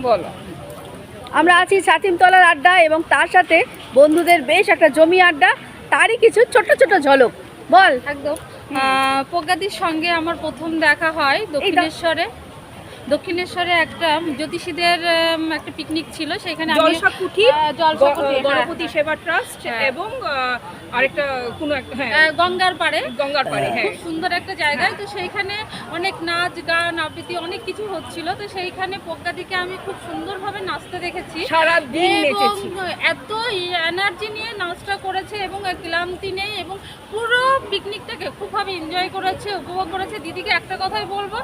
বলো। আমরা আছি ছাতিমতলার আড্ডা এবং তার সাথে বন্ধুদের বেশ একটা জমি আড্ডা, তারই কিছু ছোট ছোট ঝলক বল। একদম প্রজ্ঞাদির সঙ্গে আমার প্রথম দেখা হয় দক্ষিণেশ্বরে একটা জ্যোতিষীদের একটা পিকনিক ছিল, সেখানে আমি জলসাকুঠি গণপতি সেবা ট্রাস্ট এবং আরেকটা কোনো গঙ্গার পাড়ে খুব সুন্দর একটা জায়গায়। তো সেইখানে অনেক নাচ গান আবৃত্তি অনেক কিছু হচ্ছিল। তো সেইখানে প্রজ্ঞাদিকে আমি খুব সুন্দরভাবে নাচতে দেখেছি, সারা দিন নেচেছি, এত এনার্জি নিয়ে নাচটা করেছে এবং ক্লান্তি নেই এবং পুরো পিকনিকটাকে খুবভাবে এনজয় করেছে, উপভোগ করেছে। দিদিকে একটা কথাই বলবো,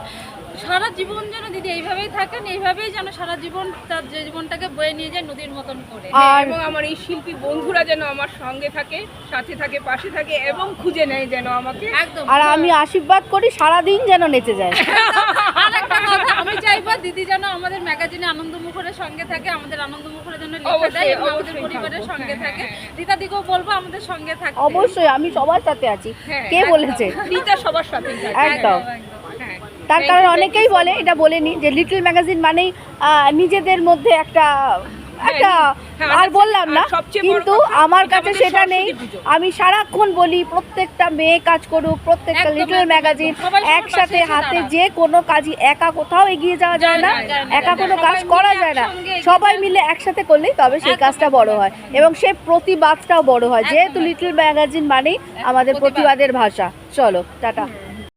সারা জীবন যেন দিদি এইভাবেই থাকেন, এইভাবেই যেন সারা জীবন তার জীবনটাকে বয়ে নিয়ে যায় নদীর মতন করে। এবং আমার এই শিল্পী বন্ধুরা যেন আমার সঙ্গে থাকে, সাথে থাকে, পাশে থাকে এবং খুঁজে নেয় যেন আমাকে। একদম। আর আমি আশীর্বাদ করি সারাদিন যেন নেচে যায়। আর একটা কথা আমি চাইবো, দিদি যেন আমাদের ম্যাগাজিনে আনন্দমুখরের সঙ্গে থাকে, আমাদের আনন্দমুখরের জন্য লিখে দেয় এবং আমাদের পরিবারের সঙ্গে থাকে। রীতাদিকেও বলবো আমাদের সঙ্গে থাকে। অবশ্যই, আমি সবার সাথে আছি। কে বলেছে? রীতা সবার সাথে একদম। তার কারণ অনেকেই বলে, এটা বলেনি যে লিটল ম্যাগাজিন মানেই নিজেদের মধ্যে একটা আর বললাম না, কিন্তু আমার কাছে সেটা নেই। আমি সারাক্ষণ বলি প্রত্যেকটা মেয়ে কাজ করুক, প্রত্যেকটা লিটল ম্যাগাজিন একসাথে হাতে, যে কোনো কাজই একা কোথাও এগিয়ে যাওয়া যায় না, একা কোনো কাজ করা যায় না। সবাই মিলে একসাথে করলেই তবে সেই কাজটা বড় হয় এবং সে প্রতিবাদটাও বড় হয়, যেহেতু লিটল ম্যাগাজিন মানেই আমাদের প্রতিবাদের ভাষা। চলো টাটা।